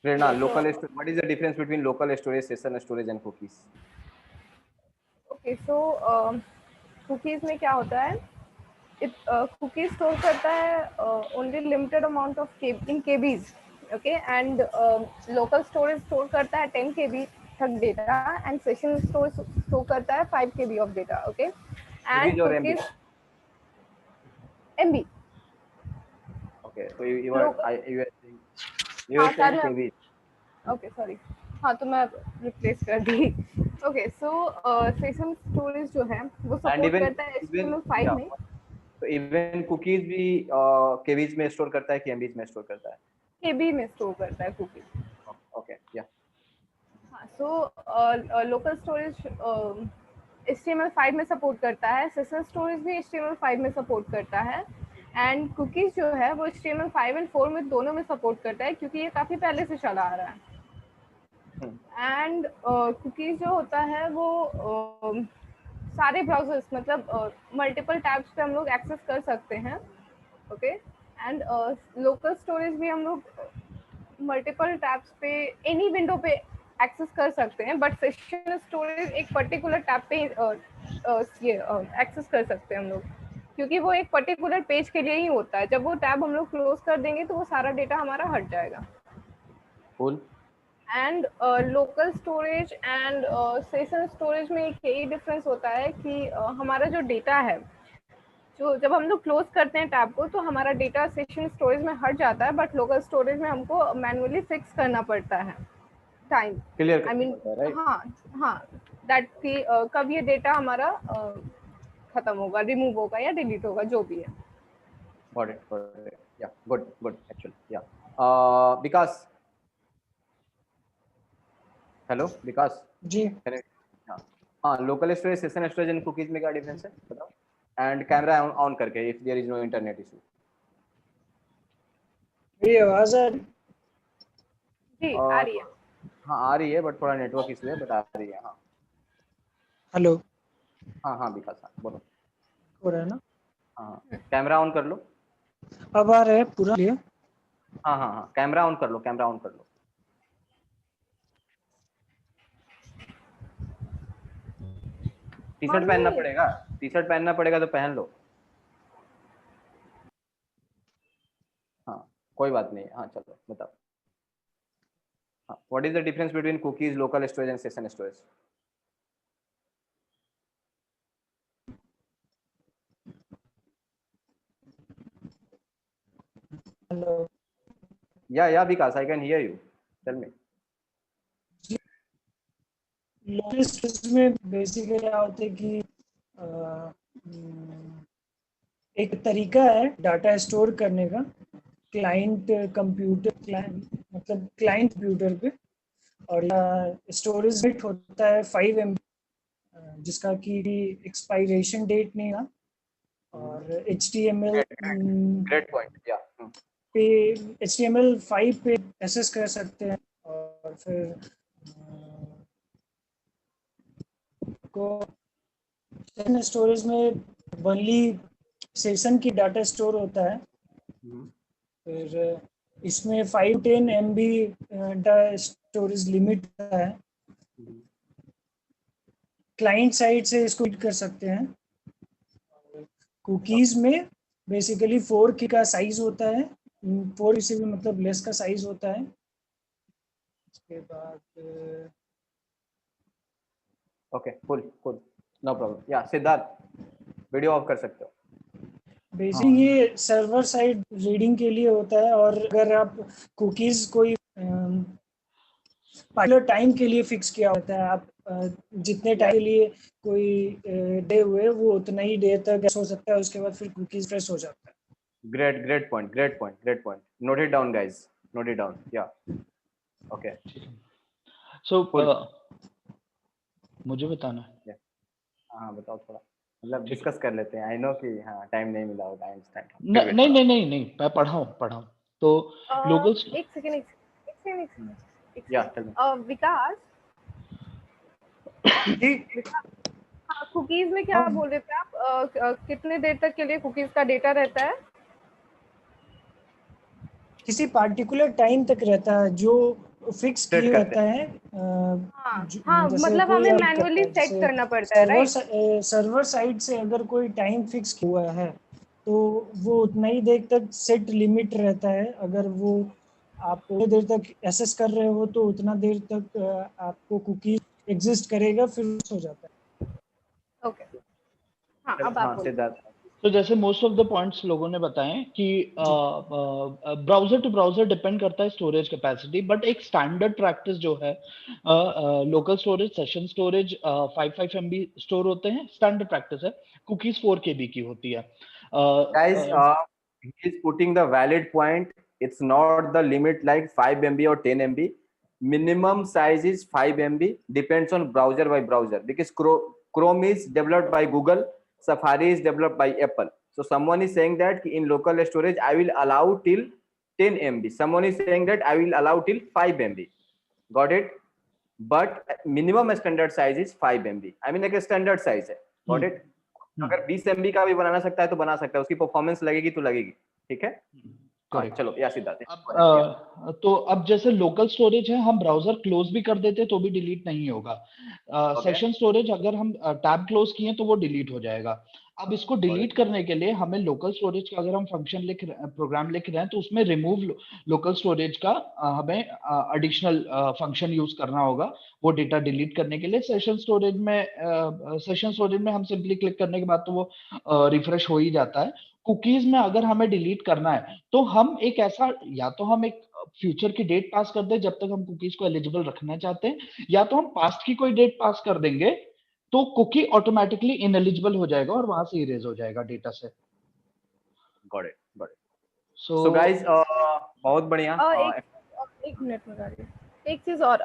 Prerna, Okay, local so what is the difference between local storage, session storage and cookies? okay, so cookies में क्या होता है? Cookies store करता है only limited amount of in KBs, okay, and local storage store करता है 10 KB तक data and session storage store करता है 5 KB of data, okay, and KBs or MB? cookies MB. Okay, so you are Local, you हाँ are saying sir मैं KBs. Okay sorry, हाँ तो मैं रिप्लेस कर दी। ओके, सो सेशन स्टोरेज जो है वो And सपोर्ट करता है even HTML5 yeah, में। तो इवन कुकीज भी केबीज में स्टोर करता है कि एमबीज में स्टोर करता है? केबी में स्टोर करता है कुकीज। ओके या हाँ, सो लोकल स्टोरेज HTML5 में सपोर्ट करता है, सेशन स्टोरेज भी HTML5 में सपोर्ट करता है, एंड कुकीज जो है वो HTML5 एंड 4 में दोनों में सपोर्ट करता है क्योंकि ये काफ़ी पहले से चला आ रहा है। एंड कुकीज जो होता है वो सारे ब्राउजर्स मतलब मल्टीपल टैब्स पे हम लोग एक्सेस कर सकते हैं, ओके, एंड लोकल स्टोरेज भी हम लोग मल्टीपल टैब्स पे एनी विंडो पे एक्सेस कर सकते हैं, बट सेशन स्टोरेज एक पर्टिकुलर टैब पे ये एक्सेस कर सकते हैं हम लोग, क्योंकि वो एक पर्टिकुलर पेज के लिए ही होता है। जब वो टैब हम लोग क्लोज कर देंगे तो वो सारा डेटा हमारा हट जाएगा। Cool. And local storage and session storage में एक यही डिफरेंस होता है कि हमारा जो डेटा है, जो जब हम लोग क्लोज करते हैं टैब को तो हमारा डेटा सेशन स्टोरेज में हट जाता है, बट लोकल स्टोरेज में हमको मैनुअली फिक्स करना पड़ता है टाइम, क्लियर आई करना मीन, पड़ता है, राइट? हाँ हाँ, दैट कि कब ये डेटा हमारा खत्म होगा, रिमूव होगा या डिलीट होगा, जो भी है। Got it, yeah good actually, yeah Vikas, hello Vikas ji. हाँ हाँ, local storage, session storage and cookies में क्या डिफरेंस है बताओ? एंड कैमरा ऑन करके if there is no internet issue. मेरी आवाज आ रही? जी आ रही है। हाँ आ रही है, बट थोड़ा नेटवर्क इशू है, बट आ रही है। हाँ हेलो, हाँ हाँ विकास, हाँ बोलो। हो रहा है ना? हाँ कैमरा ऑन कर लो। अब आ रहा है पूरा क्लियर? हाँ हाँ हाँ, कैमरा ऑन कर लो, कैमरा ऑन कर लो। टी शर्ट पहनना पड़ेगा, टी शर्ट पहनना पड़ेगा तो पहन लो। हाँ कोई बात नहीं, हाँ चलो बताओ। हाँ, what is the difference between cookies, local storage and session storage? Hello. Yeah Vikas, I can hear you, tell me. Local storage में बेसिकली क्या होता है कि एक तरीका है डाटा स्टोर करने का, क्लाइंट कंप्यूटर, क्लाइंट मतलब क्लाइंट कंप्यूटर पे, और स्टोरेज रेट होता है 5 MB, जिसका कि एक्सपायरेशन डेट नहीं है, और HTML ग्रेट पॉइंट, या पे HTML5 पे एक्सेस कर सकते हैं, और फिर को सेशन स्टोरेज में ओनली सेशन की डाटा स्टोर होता है। फिर इसमें 5-10 MB डाटा स्टोरेज लिमिट है। क्लाइंट साइड से इसको रीड कर सकते हैं। कुकीज में बेसिकली 4K का साइज होता है, 4 से भी मतलब लेस का साइज होता है। उसके बाद okay cool cool, no problem. Yeah Siddharth, video of कर सकते हो। बेसिकली ये सर्वर साइड रीडिंग के लिए होता है, और अगर आप कुकीज कोई पार्टिकुलर टाइम के लिए फिक्स किया होता है, आप जितने टाइम के लिए कोई डे हुए वो उतना ही देर तक हो सकता है, उसके बाद फिर कुकीज फ्रेश हो जाता है। Great point, note it down guys, note it down, या ओके। सो मुझे बताना है। हाँ बताओ, थोड़ा मतलब डिस्कस कर लेते हैं। आई नो कि हाँ टाइम नहीं मिला होगा, आई अंडरस्टैंड। नहीं, मैं पढ़ाऊँ तो लोकल। एक सेकंड, या विकास, हाँ, कुकीज में क्या बोल रहे थे आप? कितने देर तक के लिए कुकीज का डेटा रहता है? किसी पार्टिकुलर टाइम तक रहता है, जो फिक्स Set किए करते रहता है हाँ हाँ, जैसे मतलब कोई हमें और मैनुअली करता है, सेट जैसे करना पड़ता है, राइट? सर्वर साइड से अगर कोई टाइम फिक्स हुआ है तो वो उतना ही देर तक सेट लिमिट रहता है। अगर वो आप उतनी देर तक एसेस कर रहे हो तो उतना देर तक आपको कुकी एग्जिस्ट करेगा, फिर हो जाता है। ओके, हाँ अब आप हाँ बोलो। सिद्धार्थ। तो जैसे मोस्ट ऑफ द पॉइंट्स लोगों ने बताए कि ब्राउजर टू ब्राउजर डिपेंड करता है स्टोरेज कैपेसिटी, बट एक स्टैंडर्ड प्रैक्टिस जो है local storage, session storage 5 MB store होते हैं, स्टैंडर्ड प्रैक्टिस है। कुकीज 4 KB की होती है। Guys, he is putting the valid point. It's not the limit like 5 MB or 10 MB. Minimum size is 5 MB. Depends on browser by browser. Because Chrome is developed by Google, Safari is developed by Apple. So someone is saying that in local storage I will allow till 10 MB. Someone is saying that I will allow till 5 MB. Got it? But minimum standard size is 5 MB. I mean like a standard size है. Got it? अगर 20 MB का भी बनाना सकता है तो बना सकता है, उसकी परफॉर्मेंस लगेगी तो लगेगी। ठीक है, हाँ, करेक्ट। चलो या सिद्धार्थ। अब तो अब जैसे लोकल स्टोरेज है, हम ब्राउजर क्लोज भी कर देते तो भी डिलीट नहीं होगा। सेशन स्टोरेज अगर हम टैब क्लोज किए तो वो डिलीट हो जाएगा। अब इसको डिलीट करने के लिए हमें लोकल स्टोरेज का अगर हम फंक्शन प्रोग्राम लिख रहे हैं तो उसमें रिमूव लोकल स्टोरेज का हमें एडिशनल फंक्शन यूज करना होगा वो डेटा डिलीट करने के लिए। सेशन स्टोरेज में हम सिंपली क्लिक करने के बाद तो वो रिफ्रेश हो ही जाता है। कुकीज में अगर हमें डिलीट करना है तो हम एक ऐसा, या तो हम एक फ्यूचर की डेट पास कर दें जब तक हम कुकीज को एलिजिबल रखना चाहते हैं, या तो हम पास्ट की कोई डेट पास कर देंगे तो कुकी ऑटोमेटिकली इनएलिजिबल हो जाएगा और वहां से इरेज हो जाएगा डेटा से। Got it, got it. So so guys, बहुत बढ़िया। एक मिनट में गाड़ी, एक चीज और,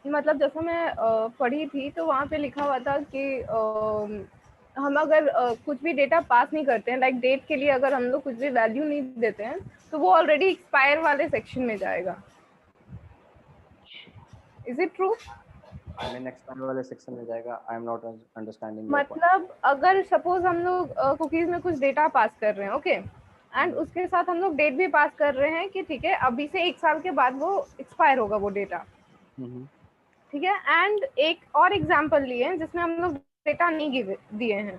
मतलब जैसे मैं पढ़ी थी तो वहाँ पे लिखा हुआ था कि हम अगर कुछ भी डेटा पास नहीं करते हैं, लाइक डेट के लिए अगर हम लोग कुछ भी वैल्यू नहीं देते हैं तो वो ऑलरेडी एक्सपायर वाले सेक्शन में जाएगा। Is it true? I mean expire वाले सेक्शन में जाएगा। I am not understanding. मतलब अगर सपोज हम लोग कुकीज में कुछ डेटा पास कर रहे हैं, ओके, एंड उसके साथ हम लोग डेट भी पास कर रहे हैं कि ठीक है अभी से 1 साल के बाद वो एक्सपायर होगा वो डेटा, ठीक है, एंड एक और एग्जांपल लिए हैं जिसमें हम लोग डेटा नहीं दिए हैं,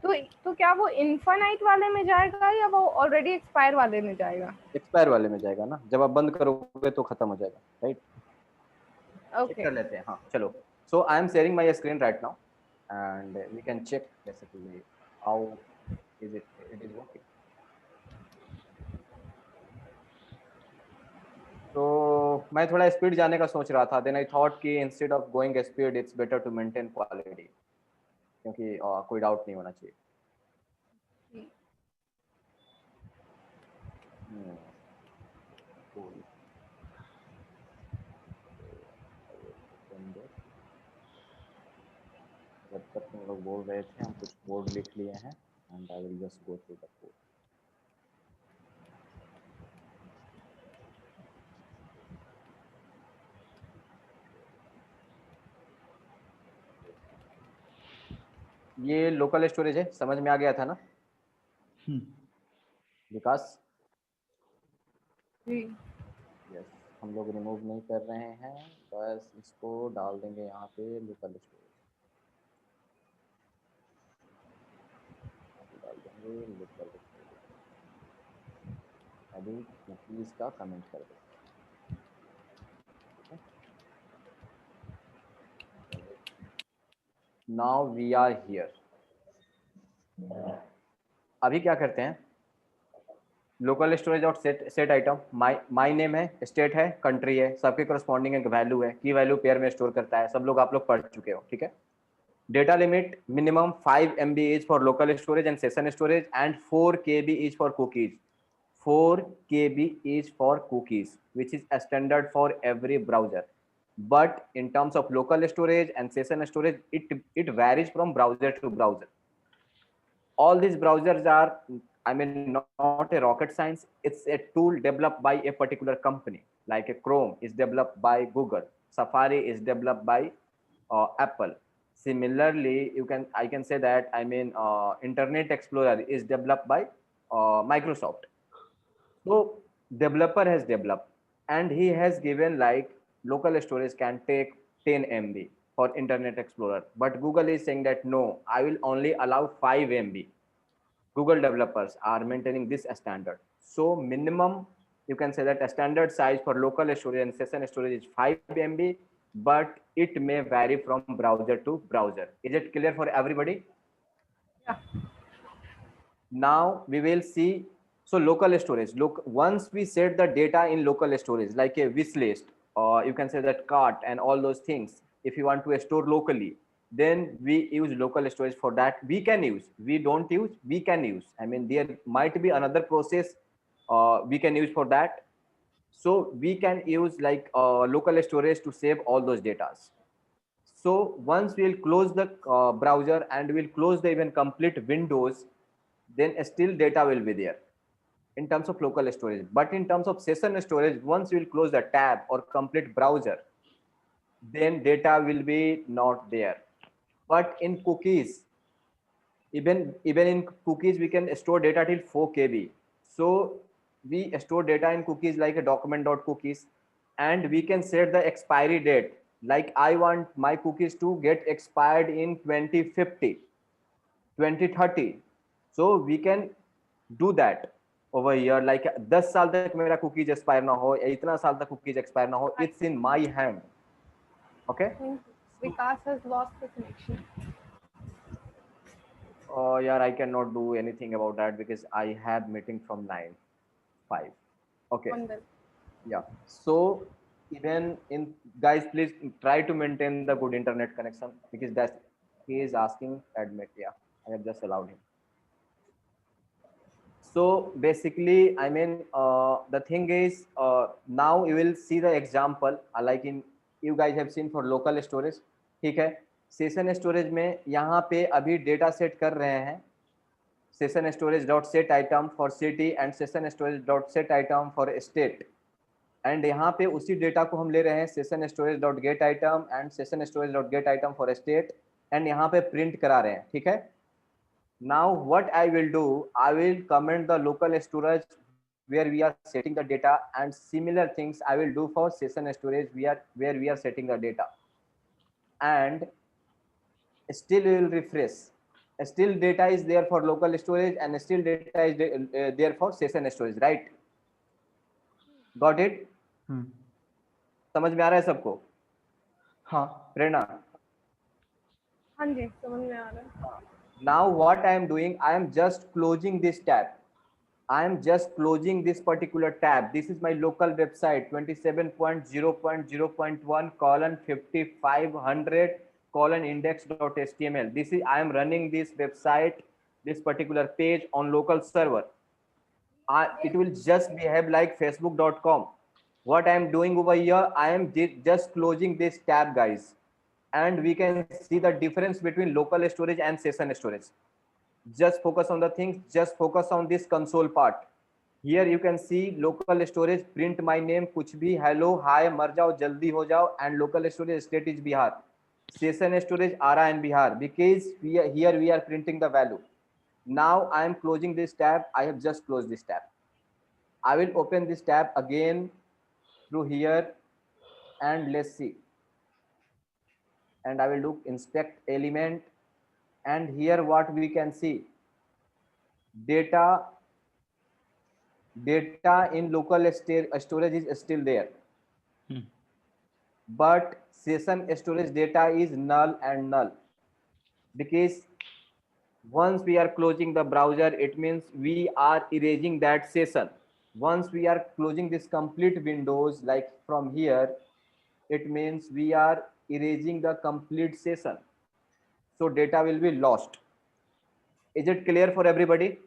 तो क्या वो इनफाइनाइट वाले में जाएगा या वो ऑलरेडी एक्सपायर वाले में जाएगा? एक्सपायर वाले में जाएगा ना, जब आप बंद करोगे तो खत्म हो जाएगा, राइट? ओके, कर लेते हैं, हाँ चलो। So I am sharing my screen right now and we can check basically how is it is working. तो मैं थोड़ा स्पीड जाने का सोच रहा था, देन आई थॉट कि instead of going speed it's better to maintain quality, क्योंकि कोई डाउट नहीं होना चाहिए। cool. जब तक तुम लोग बोल रहे थे हम कुछ कोड लिख लिए हैं and I will just go through the code. ये लोकल स्टोरेज है, समझ में आ गया था ना विकास? यस, हम लोग रिमूव नहीं कर रहे हैं, बस इसको डाल देंगे यहाँ पे लोकल स्टोरेज डाल देंगे लोकल स्टोरेज। अभी कुकीज का कमेंट कर देंगे। Now we are here. अभी क्या करते हैं, लोकल स्टोरेज और सेट आइटम, माई नेम है, स्टेट है, कंट्री है, सबके करस्पॉन्डिंग एक वैल्यू है, की वैल्यू पेयर में स्टोर करता है, सब लोग आप लोग पढ़ चुके हो, ठीक है? Data limit minimum 5 MB is for local storage and session storage and 4 KB is for cookies. 4 KB is for cookies, which is a standard for every browser. But in terms of local storage and session storage, it varies from browser to browser. All these browsers are, I mean, not a rocket science. It's a tool developed by a particular company. Like a Chrome is developed by Google. Safari is developed by Apple. Similarly, I can say that, I mean, Internet Explorer is developed by Microsoft. So developer has developed, and he has given like local storage can take 10 MB for Internet Explorer, but Google is saying that no, I will only allow 5 MB. Google developers are maintaining this standard. So minimum, you can say that a standard size for local storage and session storage is 5 MB, but it may vary from browser to browser. Is it clear for everybody? Yeah. Now we will see. So local storage, look, once we set the data in local storage, like a wish list, or you can say that cart and all those things, if you want to store locally, then we use local storage for that. We can use, we don't use, we can use. I mean, there might be another process we can use for that. So we can use like local storage to save all those datas. So once we'll close the browser and we'll close the even complete windows, then still data will be there in terms of local storage. But in terms of session storage, once you will close the tab or complete browser, then data will be not there. But in cookies, even in cookies, we can store data till 4 KB. So we store data in cookies like a document.cookies, and we can set the expiry date. Like I want my cookies to get expired in 2050, 2030. So we can do that over here, like 10 साल तक मेरा cookies expire ना हो, या इतना साल तक cookies expire ना हो, it's in my hand. Okay. Vikas has lost the connection. Oh yeah, I cannot do anything about that because I have meeting from 9:05. Okay. Wonder. Yeah. So even in guys, please try to maintain the good internet connection because that he is asking admit. Yeah, I have just allowed him. So basically, I mean, the thing is, now you will see the example like in you guys have seen for local storage. ठीक है, session storage में यहाँ पे अभी data set कर रहे हैं session storage dot set item for city and session storage dot set item for state, and यहाँ पे उसी डेटा को हम ले रहे हैं session storage dot gate item and session storage dot gate item for state, and यहाँ पे प्रिंट करा रहे हैं. ठीक है. Now what I will do, I will comment the local storage where we are setting the data, and similar things I will do for session storage where we are setting the data, and still we will refresh. Still data is there for local storage and still data is there for session storage, right? Got it? समझ में आ रहा है सबको? हाँ. प्रेरणा? हाँ जी, समझ में आ रहा है. Now what I am doing, I am just closing this tab. I am just closing this particular tab. This is my local website 27.0.0.1 colon 5500 colon index.html. This is, I am running this website, this particular page on local server. It will just behave like facebook.com. What I am doing over here, I am just closing this tab, guys. And we can see the difference between local storage and session storage. Just focus on the things, just focus on this console part. Here you can see local storage, print my name, kuch bhi, hello, hi, mar jao, jaldi ho jao, and local storage state is Bihar. Session storage Ara and Bihar, because here we are printing the value. Now I am closing this tab. I have just closed this tab. I will open this tab again through here, and let's see. And I will do inspect element, and here what we can see, data in local storage is still there, but session storage data is null and null, because once we are closing the browser, it means we are erasing that session. Once we are closing this complete windows, like from here, it means we are erasing the complete session, so data will be lost. Is it clear for everybody?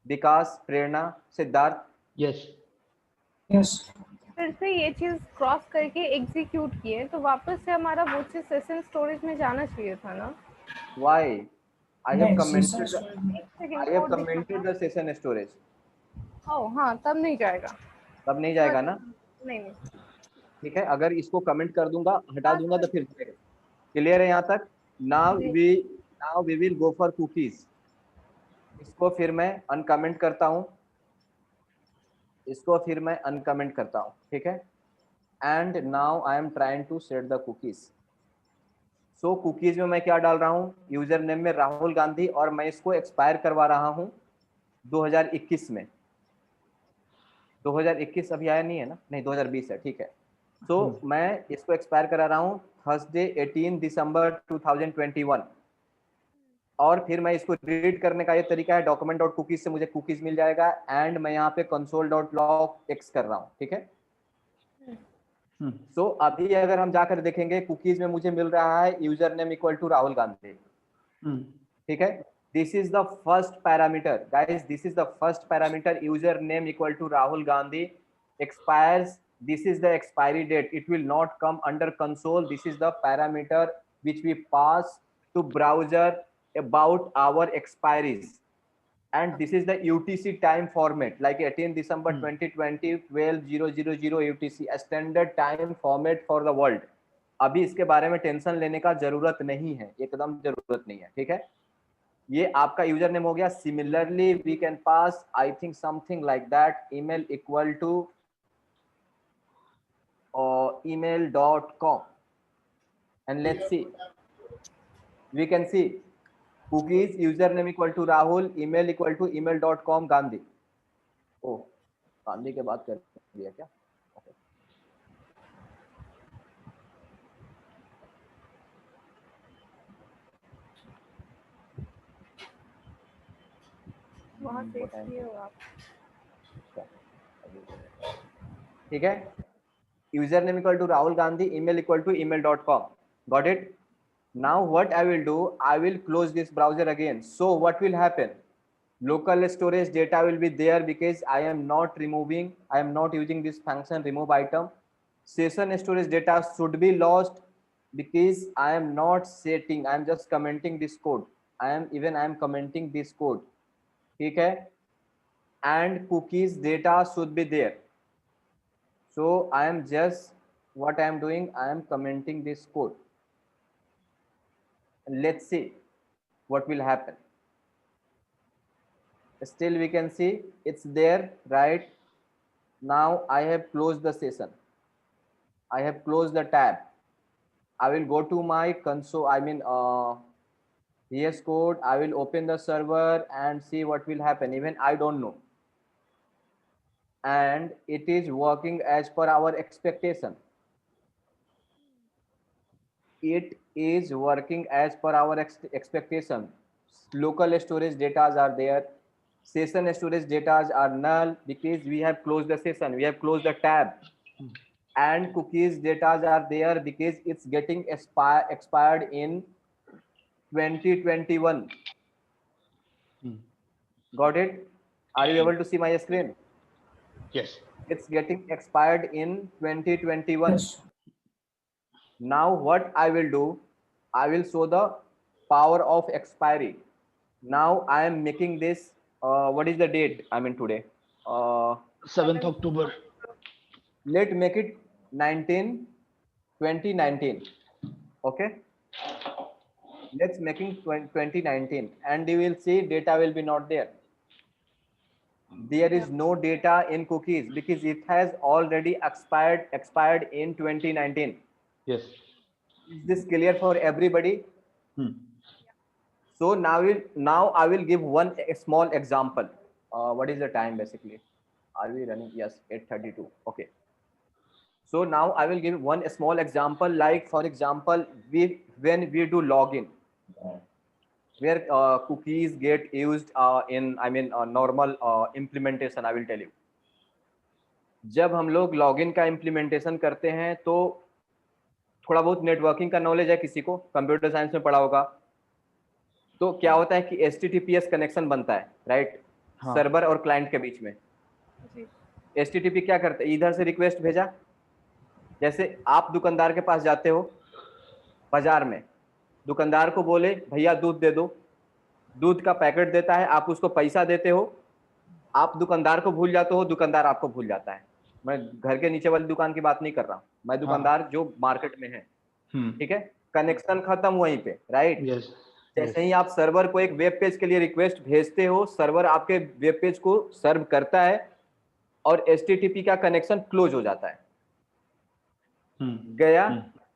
Vikas, Prerna, Siddharth? Yes. Yes. फिर से ये चीज cross करके execute किए तो वापस से हमारा वो चीज सेशन स्टोरेज में जाना चाहिए था ना. Why? I have commented the session storage. Oh, हाँ, तब नहीं जाएगा. तब नहीं जाएगा ना? नहीं. ठीक है, अगर इसको कमेंट कर दूंगा, हटा दूंगा तो फिर क्लियर है यहाँ तक? Now we will go for cookies. इसको फिर मैं अनकमेंट करता हूँ. इसको फिर मैं अनकमेंट करता हूँ, ठीक है। And now I am trying to set the cookies. So cookies में मैं क्या डाल रहा हूँ, यूजर नेम में राहुल गांधी, और मैं इसको एक्सपायर करवा रहा हूँ 2021 में। 2021 अभी आया नहीं है ना, नहीं 2020 है, ठीक है। तो मैं इसको एक्सपायर करा रहा हूँ थर्सडे 18 दिसंबर 2021। और फिर मैं इसको रीड करने का ये तरीका है, डॉक्यूमेंट डॉट कुकीज से मुझे कुकीज मिल जाएगा, एंड मैं यहाँ पे कंसोल डॉट लॉग एक्स कर रहा हूँ, ठीक है। सो अभी अगर हम जाकर देखेंगे कुकीज में मुझे मिल रहा है user name equal to Rahul Gandhi, ठीक है। This is the first parameter guys, this is the first parameter, user name equal to Rahul Gandhi expires, this is the expiry date, it will not come under console, this is the parameter which we pass to browser about our expiries, and this is the UTC time format, like 18 December 2020 12:000 UTC, a standard time format for the world। अभी इसके बारे में tension लेने का जरूरत नहीं है, एकदम जरूरत नहीं है, ठीक है। ये आपका यूजर नेम हो गया। Similarly we can pass I think something like that, email equal to email.com, and let's see, we can see cookies username equal to Rahul, email equal to email.com Gandhi। ओ गांधी के बात कर दिया क्या? okay. वहाँ से इसलिए हो आप, ठीक है। User name equal to Rahul Gandhi, email equal to email.com, got it। now what I will do, I will close this browser again। so what will happen, local storage data will be there because I am not using this function remove item। session storage data should be lost because I am not setting, I am just commenting this code, I am commenting this code, ठीक है। and cookies data should be there, so I am just, what I am doing, I am commenting this code, and let's see what will happen। still we can see it's there, right? now I have closed the session, I have closed the tab, I will go to my console, VS Code, I will open the server and see what will happen, even I don't know, and it is working as per our expectation, it is working as per our expectation। local storage data are there, session storage data are null because we have closed the session, we have closed the tab, and cookies data are there because it's getting expired in 2021। got it? Are you able to see my screen? Yes. It's getting expired in 2021। Yes. now what I will do, I will show the power of expiry। now I am making this, what is the date, today, 7th October। let's make it 2019, okay, let's making 2019, and you will see data will be not there, there is no data in cookies because it has already expired in 2019। Yes। is this clear for everybody? So now I will give a small example। what is the time basically, are we running? Yes, 8:32, okay। so now I will give one small example, like for example when we do login, where cookies get used in normal implementation। I will tell you, जब हम लोग login का implementation करते हैं तो थोड़ा बहुत networking का नॉलेज है किसी को, कंप्यूटर साइंस में पढ़ा होगा, तो क्या होता है कि HTTPS कनेक्शन बनता है, राइट, सर्वर और क्लाइंट के बीच में। HTTP क्या करता है, इधर से रिक्वेस्ट भेजा, जैसे आप दुकानदार के पास जाते हो बाजार में, दुकानदार को बोले भैया दूध दे दो, दूध का पैकेट देता है, आप उसको पैसा देते हो, आप दुकानदार को भूल जाते हो, दुकानदार आपको भूल जाता है। मैं घर के नीचे वाली दुकान की बात नहीं कर रहा हूँ, मैं दुकानदार जो मार्केट में है, ठीक है, कनेक्शन खत्म वहीं पे, राइट। जैसे ही आप सर्वर को एक वेब पेज के लिए रिक्वेस्ट भेजते हो, सर्वर आपके वेब पेज को सर्व करता है, और HTTP का कनेक्शन क्लोज हो जाता है। हम्म, गया,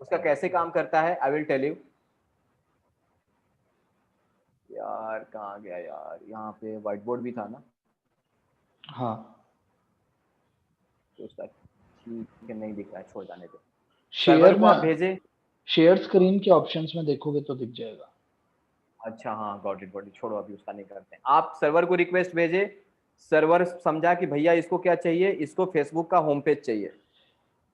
उसका कैसे काम करता है आई विल टेल यू। यार कहाँ गया यार, यहाँ पे व्हाइट बोर्ड भी था ना, हाँ तो उसका ठीक है नहीं दिख रहा है, छोड़ जाने दो। शेयर सर्वर को आप में, भेजे, शेयर स्क्रीन के ऑप्शंस में देखोगे तो दिख जाएगा। अच्छा हाँ गॉट इट, छोड़ो अभी उसका नहीं करते हैं। आप सर्वर को रिक्वेस्ट भेजे, सर्वर समझा कि भैया इसको क्या चाहिए, इसको फेसबुक का होम पेज चाहिए।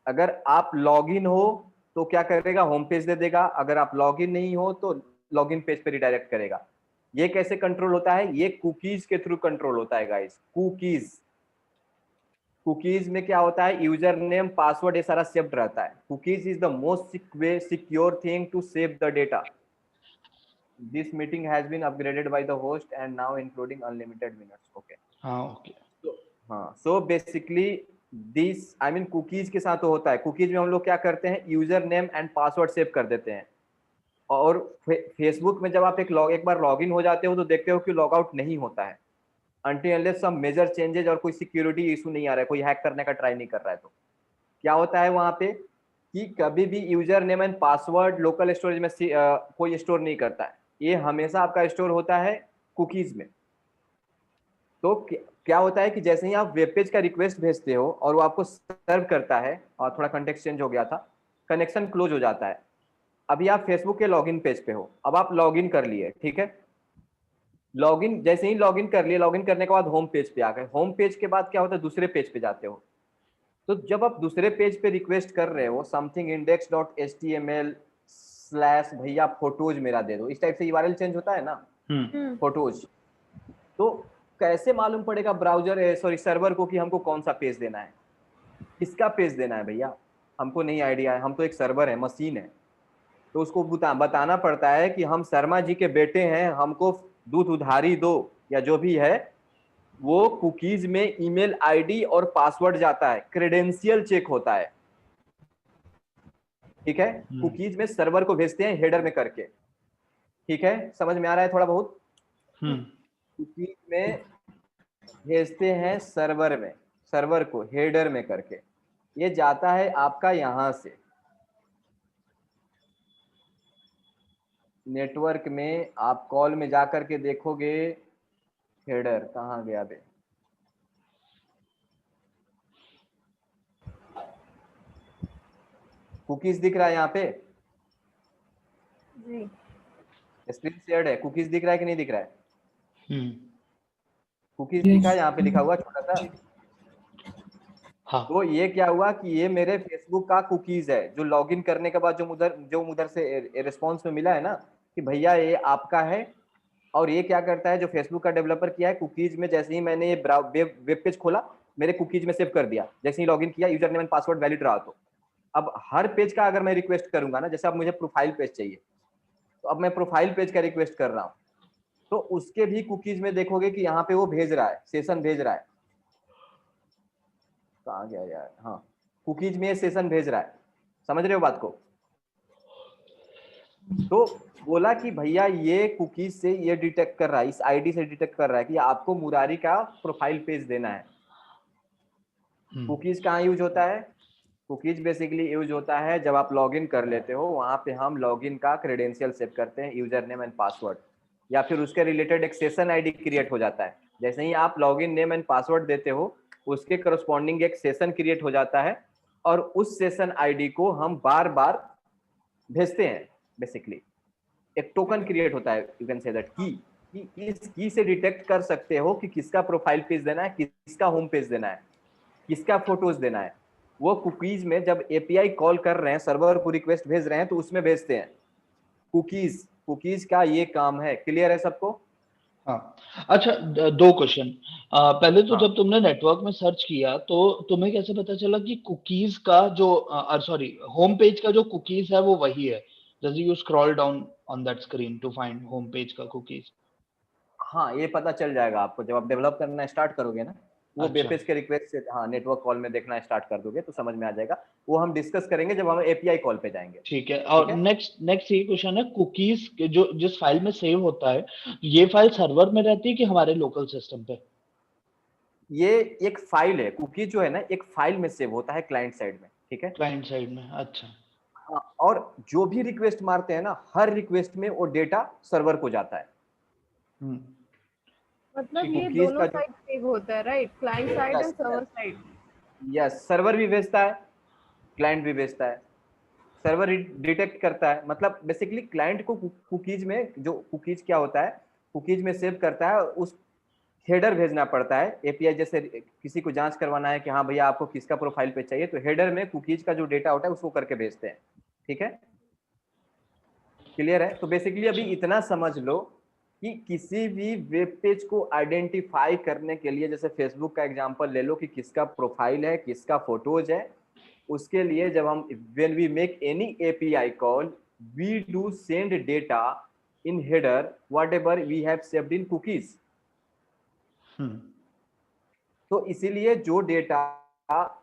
अगर आप लॉगिन हो तो क्या करेगा, होम पेज दे देगा, अगर आप लॉगिन नहीं हो तो लॉगिन पेज पे रिडायरेक्ट करेगा। ये कैसे कंट्रोल होता है, ये कुकीज के थ्रू कंट्रोल होता है गाइस। कुकीज, कुकीज में क्या होता है, यूजर नेम पासवर्ड ये सारा सेव्ड रहता है। Cookies is the most secure thing to save the data. This meeting has been upgraded by the host and now including unlimited minutes. Okay हाँ okay. हाँ, so basically this I mean cookies के साथ तो होता है। Cookies में हम लोग क्या करते हैं, user name and password save कर देते हैं। और फेसबुक में जब आप एक बार लॉगिन हो जाते हो तो देखते हो कि लॉग आउट नहीं होता है until unless some major changes और कोई सिक्योरिटी इशू नहीं आ रहा है, कोई हैक करने का ट्राई नहीं कर रहा है। तो क्या होता है वहां पे कि कभी भी user name and password local storage में कोई स्टोर नहीं करता है, ये हमेशा आपका स्टोर होता है कुकीज में। तो क्या होता है कि जैसे ही आप वेब पेज का रिक्वेस्ट भेजते हो और वो आपको सर्व करता है, और थोड़ा कंटेक्स्ट चेंज हो गया था, कनेक्शन क्लोज हो जाता है। अभी आप फेसबुक के लॉगिन पेज पे हो, अब आप लॉगिन कर लिए, ठीक है। लॉगिन जैसे ही लॉगिन कर लिए, लॉगिन करने के बाद होम पेज पे आ गए। होम पेज के बाद क्या होता है, दूसरे पेज पे जाते हो। तो जब आप दूसरे पेज पे रिक्वेस्ट कर रहे हो समथिंग index.html स्लैश भैया फोटोज मेरा दे दो, इस टाइप से यूआरएल चेंज होता है ना, फोटोज। तो कैसे मालूम पड़ेगा ब्राउजर सॉरी सर्वर को कि हमको कौन सा पेज देना है, किसका पेज देना है भैया, हमको नहीं आइडिया है। हम तो एक सर्वर है, मशीन है, तो उसको बताना पड़ता है कि हम शर्मा जी के बेटे हैं, हमको दूध उधारी दो, या जो भी है। वो कुकीज में ईमेल आईडी और पासवर्ड जाता है, क्रेडेंशियल चेक होता है, ठीक है। कुकीज में सर्वर को भेजते हैं हेडर में करके, ठीक है, समझ में आ रहा है थोड़ा बहुत। कुकीज में भेजते हैं सर्वर में, सर्वर को हेडर में करके, ये जाता है आपका यहां से नेटवर्क में। आप कॉल में जाकर के देखोगे, हेडर कहाँ गया बे, कुकीज दिख रहा है यहाँ पे, जी स्क्रीन शेयर्ड है, कुकीज दिख रहा है कि नहीं दिख रहा है, कुकीज Yes. दिखा है यहाँ पे लिखा हुआ छोटा सा। हाँ तो ये क्या हुआ कि ये मेरे फेसबुक का कुकीज है, जो लॉगिन करने के बाद जो उधर से रिस्पॉन्स में मिला है ना कि भैया ये आपका है। और ये क्या करता है, जो फेसबुक का डेवलपर किया है, कुकीज में जैसे ही मैंने ये वेब पेज खोला, मेरे कुकीज में सेव कर दिया, जैसे ही लॉगिन किया, user name and password valid रहा। तो अब हर पेज का अगर मैं रिक्वेस्ट करूंगा ना, जैसे अब मुझे प्रोफाइल पेज चाहिए, तो अब मैं प्रोफाइल पेज का रिक्वेस्ट कर रहा हूँ, तो उसके भी कुकीज में देखोगे कि यहाँ पे वो भेज रहा है, सेशन भेज रहा है। कहाँ गया यार, हाँ कुकीज में ये सेशन भेज रहा है, समझ रहे हो बात को। तो बोला कि भैया ये कुकीज से ये डिटेक्ट कर रहा है, इस आईडी से डिटेक्ट कर रहा है कि आपको मुरारी का प्रोफाइल पेज देना है। कुकीज कहाँ यूज होता है, कुकीज बेसिकली यूज होता है जब आप लॉगिन कर लेते हो, वहां पे हम लॉगिन का क्रेडेंशियल सेव करते हैं, यूजर नेम एंड पासवर्ड, या फिर उसके रिलेटेड एक सेशन आईडी क्रिएट हो जाता है। जैसे ही आप लॉगिन नेम एंड पासवर्ड देते हो, उसके करस्पॉन्डिंग एक सेशन क्रिएट हो जाता है, और उस सेशन आईडी को हम बार बार भेजते हैं। बेसिकली एक टोकन क्रिएट होता है, यू कैन से दैट की, इस की से डिटेक्ट कर सकते हो कि किसका प्रोफाइल पेज देना है, किसका होम पेज देना है, किसका फोटोज देना है। वो कुकीज में जब एपीआई कॉल कर रहे हैं, सर्वर को रिक्वेस्ट भेज रहे हैं, तो उसमें भेजते हैं। कुकीज का ये काम है। क्लियर है सबको? हाँ। अच्छा दो क्वेश्चन। पहले तो हाँ। जब तुमने नेटवर्क में सर्च किया तो तुम्हें कैसे पता चला कि कुकीज का जो सॉरी होम पेज का जो कुकीज है वो वही है? जैसे you scroll down on that screen to find home page का कुकीज। हाँ ये पता चल जाएगा आपको जब आप डेवलप करना स्टार्ट करोगे ना, वो अच्छा वेबपेज के रिक्वेस्ट से हाँ नेटवर्क कॉल में देखना स्टार्ट कर दोगे तो समझ में आ जाएगा। वो हम डिस्कस करेंगे जब हम एपीआई कॉल पे जाएंगे। ठीक है। ठीक और है, नेक्स्ट ये क्वेश्चन है, कुकीज जो जिस फाइल में सेव होता है, ये फाइल सर्वर में रहती है कि हमारे लोकल सिस्टम पे? ये एक फाइल है, कुकी जो है ना एक फाइल में सेव होता है क्लाइंट साइड में, ठीक है। क्लाइंट साइड में, अच्छा। हाँ, और जो भी रिक्वेस्ट मारते हैं ना, हर रिक्वेस्ट में वो डेटा सर्वर को जाता है। मतलब ये कुकीज दोनों का जो साइड सेव होता है, right? Client side yes and server side. Yes, server भी भेजता है, क्लाइंट भी भेजता है। सर्वर डिटेक्ट करता है, मतलब बेसिकली क्लाइंट को कुकीज में, जो कुकीज क्या होता है, कुकीज में सेव करता है, उस हेडर भेजना पड़ता है एपीआई। जैसे किसी को जांच करवाना है कि हाँ भैया आपको किसका प्रोफाइल पे चाहिए, तो हेडर में कुकीज का जो डेटा होता है उसको करके भेजते हैं, ठीक है। क्लियर है? तो बेसिकली अभी इतना समझ लो कि किसी भी वेब पेज को आइडेंटिफाई करने के लिए, जैसे फेसबुक का एग्जांपल ले लो कि किसका प्रोफाइल है, किसका फोटोज है, उसके लिए जब हम when we make any API call, we do send data in header whatever we have saved in cookies. तो इसीलिए जो डेटा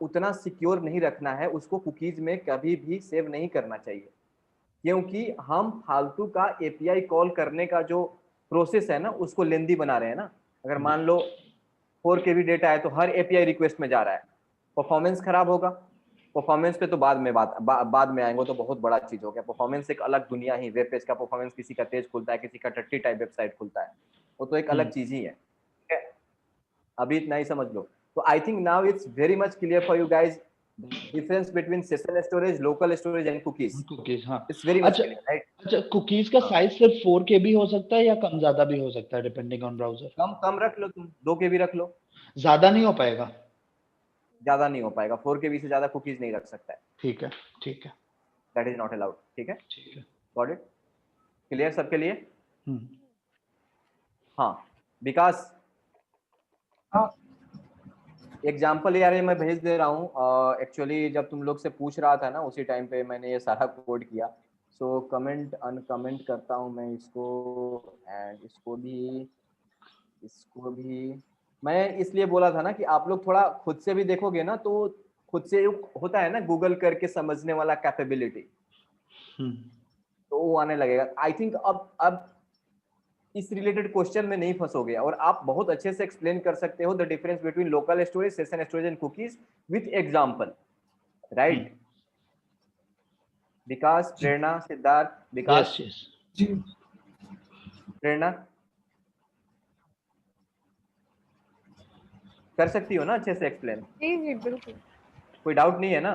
उतना सिक्योर नहीं रखना है, उसको कुकीज में कभी भी सेव नहीं करना चाहिए, क्योंकि हम फालतू का एपीआई कॉल करने का जो प्रोसेस है ना, उसको लेंदी बना रहे हैं ना। अगर मान लो 4 KB डेटा है तो हर एपीआई रिक्वेस्ट में जा रहा है, परफॉर्मेंस खराब होगा। परफॉर्मेंस पे तो बाद में बाद में आएंगे, तो बहुत बड़ा चीज हो गया। परफॉर्मेंस एक अलग दुनिया ही, वेब पेज का परफॉर्मेंस, किसी का तेज खुलता है, किसी का टट्टी टाइप वेबसाइट खुलता है, वो तो एक अलग चीज ही है, ठीक है। अभी इतना ही समझ लो। तो I think now it's very much clear for you guys, difference between session storage, local storage and cookies. Cookies, हाँ। इट्स वेरी मच अच्छा क्लियर, राइट? अच्छा, कुकीज का हाँ, साइज सिर्फ 4 KB हो सकता है या कम ज्यादा भी हो सकता है, डिपेंडिंग ऑन ब्राउजर? कम कम रख लो, तुम 2 KB रख लो। ज्यादा नहीं हो पाएगा? ज्यादा नहीं हो पाएगा, 4 KB से ज्यादा कुकीज नहीं रख सकता है, ठीक है, ठीक है, दैट इज नॉट अलाउड, ठीक है। ठीक है। Got it? क्लियर सबके लिए? हम्म। हाँ, विकास, हाँ एग्जाम्पल यार ये मैं भेज दे रहा हूँ। एक्चुअली जब तुम लोग से पूछ रहा था ना, उसी टाइम पे मैंने ये सारा कोड किया। सो कमेंट अनकमेंट करता हूँ मैं इसको, एंड इसको भी मैं इसलिए बोला था ना कि आप लोग थोड़ा खुद से भी देखोगे ना, तो खुद से होता है ना गूगल करके समझने वाला कैपेबिलिटी, तो वो आने लगेगा। आई थिंक अब इस रिलेटेड क्वेश्चन में नहीं फंसोगे, और आप बहुत अच्छे से एक्सप्लेन कर सकते हो the difference between local storage, session storage and cookies with example, right? Vikas, Prerna, Siddharth, yes Vikas, yes. जी प्रेरणा, कर सकती हो ना अच्छे से एक्सप्लेन? जी जी बिल्कुल। कोई डाउट नहीं है ना?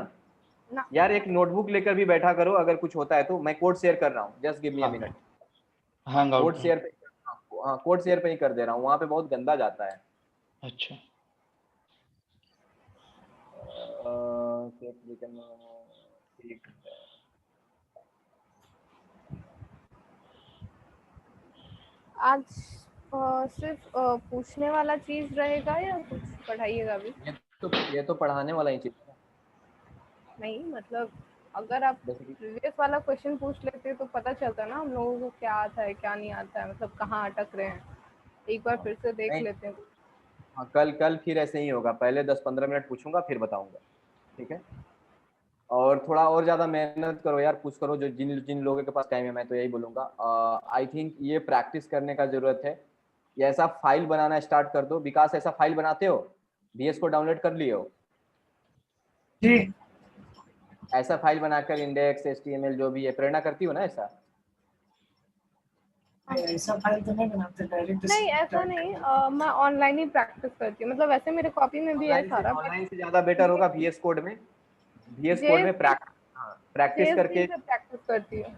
ना। यार एक नोटबुक लेकर भी बैठा करो, अगर कुछ होता है तो। मैं कोड शेयर कर रहा हूँ, जस्ट गिव मी अ हाँ, मिनट। हाँ, हैंग आउट कोड में। शेयर पे, हाँ कोड शेयर पे ही कर दे रहा हूँ, वहां पे बहुत गंदा जाता है। अच्छा। ठीक है। आज सिर्फ पूछने वाला चीज रहेगा या कुछ पढ़ाइएगा भी? ये तो पढ़ाने वाला ही चीज है नहीं मतलब अगर आप बेसिकली। प्रीवियस वाला क्वेश्चन पूछ लेते तो पता चलता ना हम लोगों को क्या आता है क्या नहीं आता है, मतलब कहाँ अटक रहे हैं। एक बार हाँ, फिर से देख नहीं, लेते हैं। हाँ कल कल फिर ऐसे ही होगा, पहले 10-15 मिनट पूछूंगा फिर बताऊंगा, ठीक है। और थोड़ा और ज्यादा मेहनत करो यार, कुछ करो, जो जिन जिन लोगों के पास टाइम है, मैं तो यही बोलूंगा। आई थिंक ये प्रैक्टिस करने का जरूरत है। ये ऐसा फाइल बनाना स्टार्ट कर दो। विकास, ऐसा फाइल बनाते हो? VS को डाउनलोड कर लिए हो? जी ऐसा फाइल बनाकर इंडेक्स, HTML जो भी है, प्रेरणा करती हो ना ऐसा? ऐसा फाइल तो नहीं बनाते, डायरेक्ट नहीं ऐसा नहीं, मैं ऑनलाइन ही प्रैक्टिस करती हूँ, मतलब वैसे मेरे कॉपी में भी है सारा, बट ऑनलाइन से ज्यादा बेटर होगा VS कोड में। VS कोड में प्रैक्टिस जेएसपी करके। से प्रैक्टिस करती हूँ।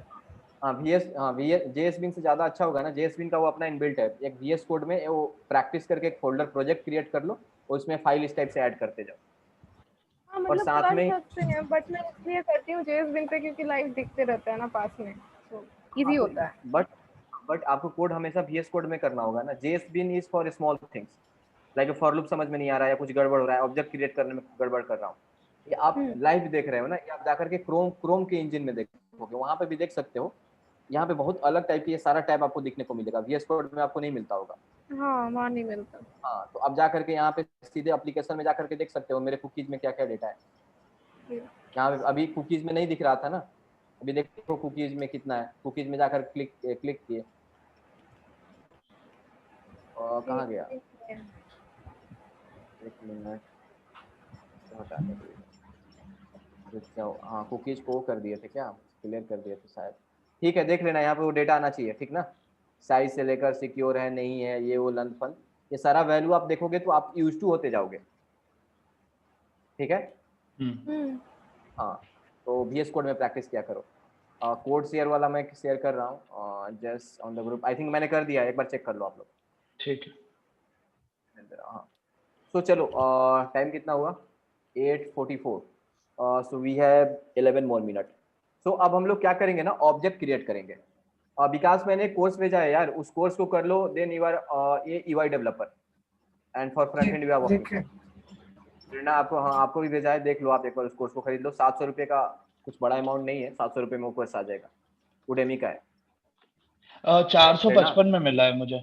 हाँ VS JSBin से ज्यादा अच्छा होगा ना। JSBin का वो अपना इनबिल्ट है। एक VS कोड में वो प्रैक्टिस करके एक फोल्डर प्रोजेक्ट क्रिएट कर लो, और उसमें फाइल इस टाइप से ऐड करते जाओ। हाँ और मतलब साथ कर में सकते हैं, बट मैं इसलिए करती हूँ जेएसबीन पे क्योंकि लाइव दिखते रहता है ना पास में, तो इजी हाँ तो होता है। बट आपको कोड हमेशा VS कोड में करना होगा ना। JSBin is for small things, like for loop समझ में नहीं आ रहा है, या कुछ गड़बड़ हो रहा है, ऑब्जेक्ट क्रिएट करने में गड़बड़ कर रहा हूँ। ये आप हम्म। लाइव देख रहे हो ना, ये आप जाकर के क्रोम के इंजन में देखोगे, वहां पे भी देख सकते हो। यहाँ पे बहुत अलग टाइप की ये सारा टैब आपको दिखने को मिलेगा, VS कोड में आपको नहीं मिलता होगा। हाँ वहाँ नहीं मिलता। हाँ, तो अब जाकर के यहाँ पे सीधे एप्लीकेशन में जाकर के देख सकते हो मेरे कुकीज में क्या क्या डेटा है। यहाँ पे अभी कुकीज में नहीं दिख रहा था ना, अभी देखो कुकीज में कितना है। कुकीज में जाकर क्लिक क्लिक किए, और कहाँ गया? एक मिनट हटाने के लिए रुक जाओ। हाँ, कुकीज को कर दिए थे क्या, क्लियर कर दिए थे शायद। ठीक है, देख लेना यहाँ पे वो डेटा आना चाहिए, ठीक ना। साइज से लेकर सिक्योर है नहीं है, ये वो लेंथ फन, ये सारा वैल्यू आप देखोगे तो आप यूज टू होते जाओगे, ठीक है। हाँ, तो VS कोड में प्रैक्टिस किया करो। कोड शेयर वाला मैं शेयर कर रहा हूँ just on the group, I think मैंने कर दिया है, एक बार चेक कर लो आप लोग। ठीक है। हाँ, सो चलो, टाइम कितना हुआ, 8:44। So we have 11 more minute. So अब हम लोग क्या करेंगे ना, ऑब्जेक्ट क्रिएट करेंगे। विकास मैंने कोर्स भेजा है यार, उस कोर्स को कर लो, देन यू आर ये UI developer and for front end we are working. Prerna आपको, हाँ आपको भी भेजा है, देख लो आप एक बार उस कोर्स को खरीद लो। 700 रुपये का कुछ बड़ा अमाउंट नहीं है, 700 रुपये में वो कोर्स आ जाएगा, उडेमी का है। 455 में मिला है मुझे।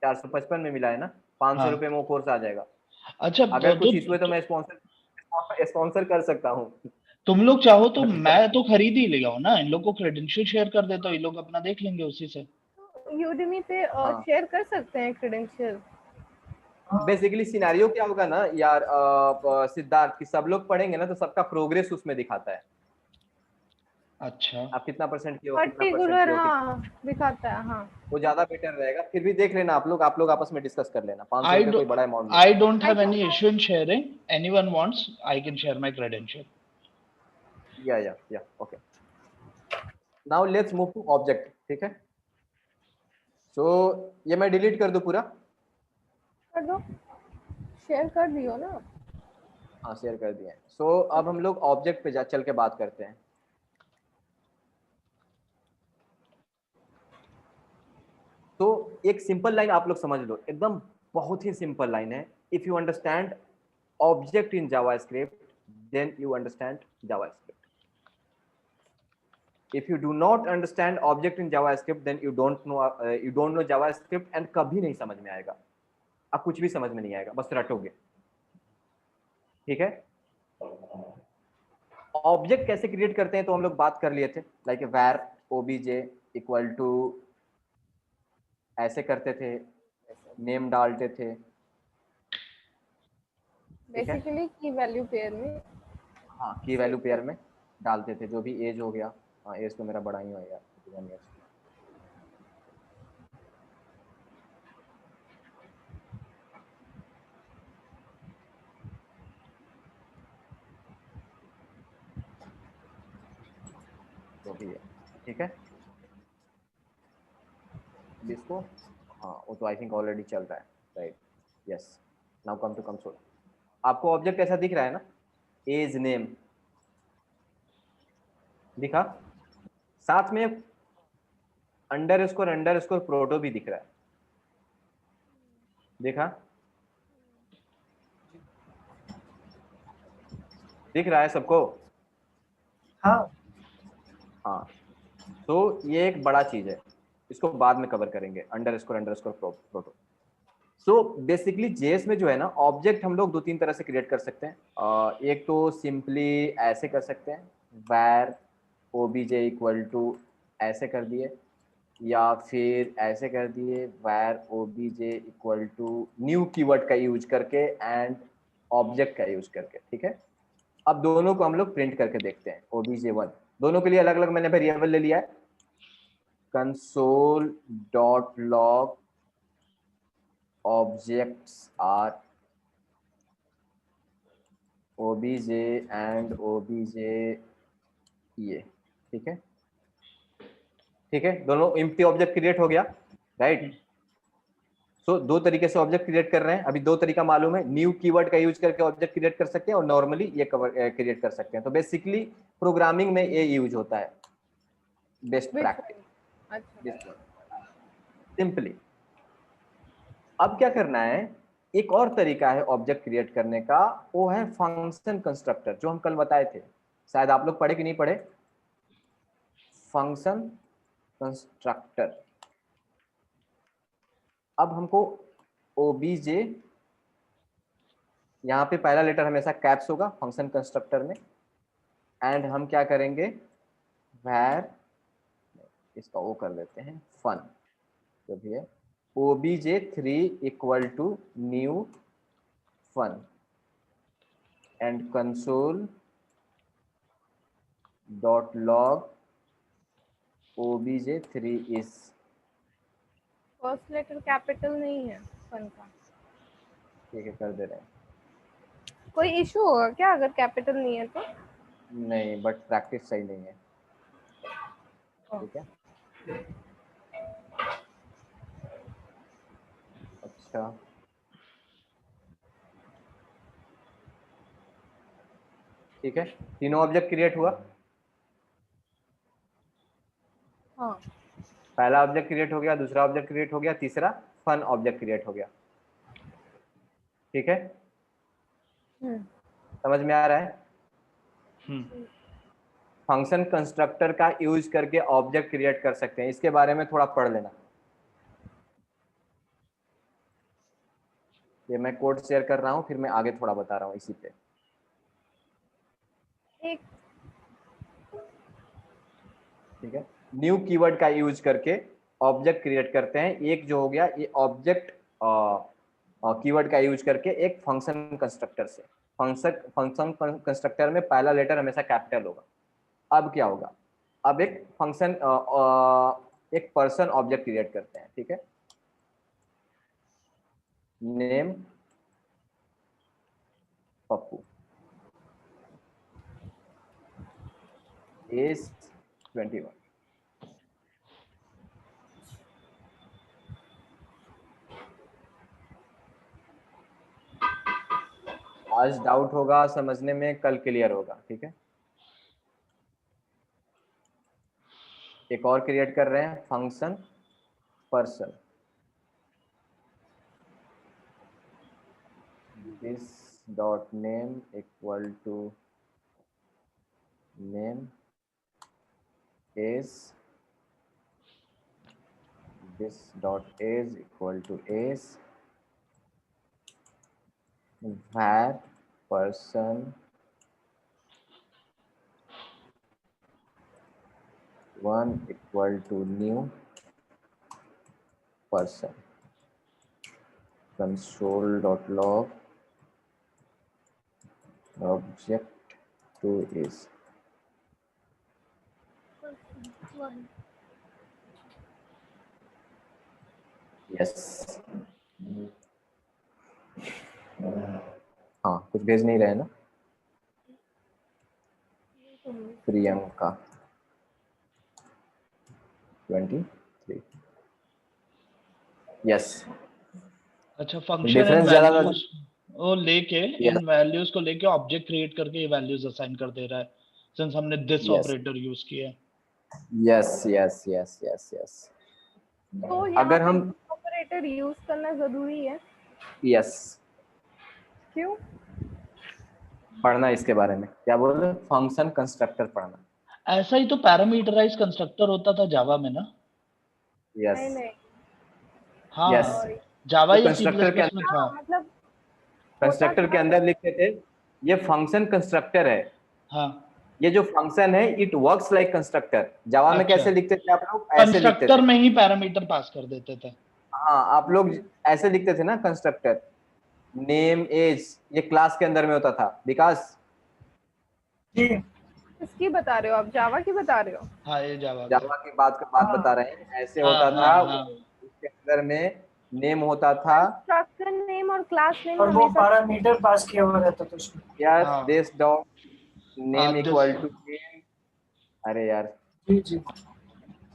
455 में मिला है ना, 500 हाँ। रुपये में वो कोर्स आ जाएगा। अच्छा, अगर कुछ इशू है तो मैं स्पॉन्सर कर सकता हूँ। तुम लोग चाहो तो मैं तो खरीद ही लिया हूँ ना, इन लोग को क्रेडेंशियल शेयर कर देता हूँ, ये लोग अपना देख लेंगे उसी से। यूडेमी पे हाँ। शेयर कर सकते हैं क्रेडेंशियल। बेसिकली सिनेरियो क्या होगा ना यार सिद्धार्थ, कि सब लोग पढ़ेंगे ना तो सबका प्रोग्रेस उसमें दिखाता है। अच्छा। आप कितना परसेंट किए हो, कितना परसेंट पर्टिकुलर किए हो, हाँ दिखाता है हाँ। वो ज्यादा बेटर रहेगा। फिर भी देख लेना आप लोग आपस में डिस्कस कर लेना। 500 I रुपये do कोई बड़ा अमाउंट नहीं I है। don't have any issue in sharing. Anyone wants, I can share my credential. Yeah okay, now let's move to object, ठीक है। सो ये मैं डिलीट कर दूं पूरा। कर दो, शेयर कर दियो ना। हाँ, शेयर कर दिया है। सो अब हम लोग ऑब्जेक्ट पे चल के बात करते हैं। तो एक सिंपल लाइन आप लोग समझ लो, एकदम बहुत ही सिंपल लाइन है। If you understand object in JavaScript then you understand JavaScript. if you do not understand object in javascript then you don't know javascript and कभी नहीं समझ में आएगा, अब कुछ भी समझ में नहीं आएगा, बस रटोगे, ठीक है। ऑब्जेक्ट कैसे क्रिएट करते हैं तो हम लोग बात कर लिए थे, like var obj equal to ऐसे करते थे, नेम डालते थे, बेसिकली की वैल्यू पेयर में। हाँ की वैल्यू पेयर में डालते थे, जो भी एज हो गया। हाँ, एज तो मेरा बड़ा ही हो यार, 51 years। जो भी है, ठीक है। इसको, हाँ वो तो आई थिंक ऑलरेडी चल रहा है, right. Yes, now come to console. आपको ऑब्जेक्ट ऐसा दिख रहा है ना, एज नेम दिखा, साथ में अंडर स्कोर प्रोटो भी दिख रहा है, देखा, दिख रहा है सबको। हाँ हाँ, तो ये एक बड़ा चीज है, इसको बाद में कवर करेंगे, underscore proto. So basically JS में जो है ना, ऑब्जेक्ट हम लोग 2-3 तरह से क्रिएट कर सकते हैं। एक तो सिंपली ऐसे कर सकते हैं, var obj इक्वल टू ऐसे कर दिए, या फिर ऐसे कर दिए var obj equal to new keyword का यूज करके एंड ऑब्जेक्ट का यूज करके, ठीक है। अब दोनों को हम लोग प्रिंट करके देखते हैं। obj1 दोनों के लिए अलग अलग मैंने वेरिएबल ले लिया है, console.log objects are obj and obj ये, ठीक है, ठीक है। दोनों एम्प्टी ऑब्जेक्ट क्रिएट हो गया, राइट। सो दो तरीके से ऑब्जेक्ट क्रिएट कर रहे हैं, अभी दो तरीका मालूम है, न्यू कीवर्ड का यूज करके ऑब्जेक्ट क्रिएट कर सकते हैं और नॉर्मली ये क्रिएट कर सकते हैं। तो बेसिकली प्रोग्रामिंग में ये यूज होता है, बेस्ट प्रैक्टिस अच्छा सिंपली। अब क्या करना है, एक और तरीका है ऑब्जेक्ट क्रिएट करने का, वो है फंक्शन कंस्ट्रक्टर, जो हम कल बताए थे, शायद आप लोग पढ़े कि नहीं पढ़े। फंक्शन कंस्ट्रक्टर, अब हमको obj, यहाँ पे पहला लेटर हमेशा कैप्स होगा फंक्शन कंस्ट्रक्टर में, एंड हम क्या करेंगे, var, इसका वो कर देते हैं फन, जो भी है obj3 equal to new fun and console.log obj3 is। First letter capital नहीं है फन का। ठीक है, कर दे रहे हैं। कोई इशू होगा क्या अगर कैपिटल नहीं है तो? नहीं, बट प्रैक्टिस सही नहीं है। ठीक है, अच्छा ठीक है, तीनों ऑब्जेक्ट क्रिएट हुआ। हाँ। पहला ऑब्जेक्ट क्रिएट हो गया, दूसरा ऑब्जेक्ट क्रिएट हो गया, तीसरा फन ऑब्जेक्ट क्रिएट हो गया। ठीक है, समझ में आ रहा है? फंक्शन कंस्ट्रक्टर का यूज करके ऑब्जेक्ट क्रिएट कर सकते हैं, इसके बारे में थोड़ा पढ़ लेना। ये मैं कोड शेयर कर रहा हूँ, फिर मैं आगे थोड़ा बता रहा हूँ इसी पे। ठीक है, न्यू कीवर्ड का यूज करके ऑब्जेक्ट क्रिएट करते हैं। एक जो हो गया ये ऑब्जेक्ट कीवर्ड का यूज करके एक फंक्शन कंस्ट्रक्टर से। फंक्शन कंस्ट्रक्टर में पहला लेटर हमेशा कैपिटल होगा। अब क्या होगा, अब एक फंक्शन एक पर्सन ऑब्जेक्ट क्रिएट करते हैं। ठीक है, नेम पप्पू, एज 21। आज डाउट होगा समझने में, कल क्लियर होगा। ठीक है, एक और क्रिएट कर रहे हैं function person. This dot name equal to name age, this dot age equal to age, var person 1 equal to new person, console.log object 2 is। Yes, हाँ कुछ भेज नहीं रहे ना। प्रियंका 23। यस, अच्छा, फंक्शन डिफरेंस एंड ज्यादा वैल्यूज वो लेके Yes. इन वैल्यूज को लेके ऑब्जेक्ट क्रिएट करके ये वैल्यूज असाइन कर दे रहा है, सिंस हमने दिस Yes. ऑपरेटर यूज किया है। Yes yes yes yes yes. तो यहाँ अगर पे हम ऑपरेटर यूज करना जरूरी है? यस, क्यों? पढ़ना इसके बारे में, क्या बोल रहे, फंक्शन कंस्ट्रक्टर पढ़ना। ऐसा ही तो पैरामीटराइज कंस्ट्रक्टर होता था जावा में ना। यस नहीं हाँ यस, जावा तो या सी कंस्ट्रक्टर के प्लस में था। मतलब कंस्ट्रक्टर के अंदर लिखते थे ये फंक्शन कंस्ट्रक्टर है। हाँ, ये जो फंक्शन है इट वर्क्स लाइक कंस्ट्रक्टर। जावा में अच्छा। कैसे लिखते थे आप लोग, ऐसे लिखते कंस्ट्रक्टर थे। में ही पैरामीटर पास कर देते थे। हाँ, आप लोग ऐसे लिखते थे ना कंस्ट्रक्टर। नेम एज ये क्लास के अंदर में होता था। विकास किसकी बता रहे हो आप, जावा की बता रहे हो? हाँ, ये जावा की बात बता रहे हैं। ऐसे हाँ, होता हाँ, था, हाँ। उसके अंदर में नेम होता था कंस्ट्रक्टर नेम और क्लास नेम और वो हमेशा पैरामीटर पास किया हुआ रहता था उसमें। यार। हाँ। This dot name this- equal to name, अरे यार, जी जी,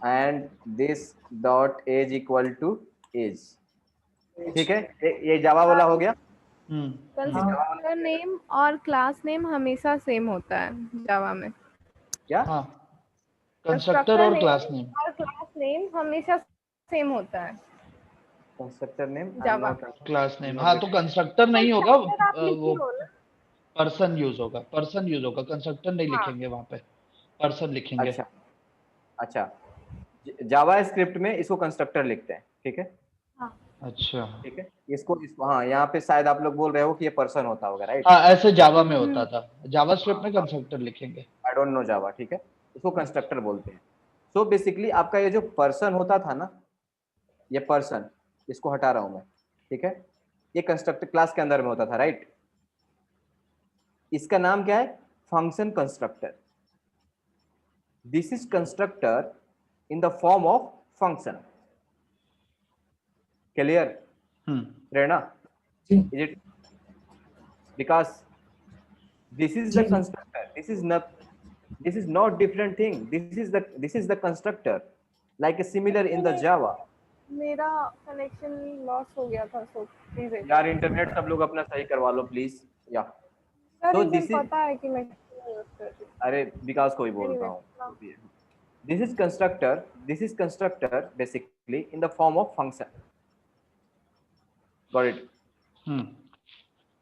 and this dot age equal to age. ठीक है, ये जावा वाला हो गया। कंस्ट्रक्टर नेम और क्लास नेम हमेशा सेम होता है जावा में। क्या? हाँ, कंस्ट्रक्टर और क्लास नेम और क्लास नेम हमेशा सेम होता है constructor name Java. Class name. हाँ, तो कंस्ट्रक्टर नहीं होगा, आप लिखी वो हो ना? पर्सन यूज होगा, पर्सन यूज होगा, कंस्ट्रक्टर नहीं हाँ। लिखेंगे वहां पे, पर्सन लिखेंगे। अच्छा अच्छा, जावा स्क्रिप्ट में इसको कंस्ट्रक्टर लिखते हैं। ठीक है, अच्छा, ठीक है, इसको हाँ, यहाँ पे शायद आप लोग बोल रहे हो कि ये पर्सन होता होगा, राइट? हाँ, ऐसे जावा में होता था, जावा स्क्रिप्ट में कंस्ट्रक्टर लिखेंगे। आई डोंट नो जावा। ठीक है, इसको कंस्ट्रक्टर बोलते हैं। सो बेसिकली आपका ये जो पर्सन होता था ना, ये पर्सन, इसको हटा रहा हूं मैं। ठीक है, ये कंस्ट्रक्टर क्लास के अंदर में होता था, राइट? इसका नाम क्या है? Function constructor. This is constructor in the form of function. Clear Prerna? Is it? Because this is the constructor. This is not different thing. This is the constructor. Like a similar in the Java. मेरा connection loss हो गया था, so please यार internet सब लोग अपना सही करवा लो प्लीज. या तो दिस पता है कि मैं यूज कर रही हूं. अरे विकास को ही बोल रहा हूँ. This is constructor basically in the form of function. Got it?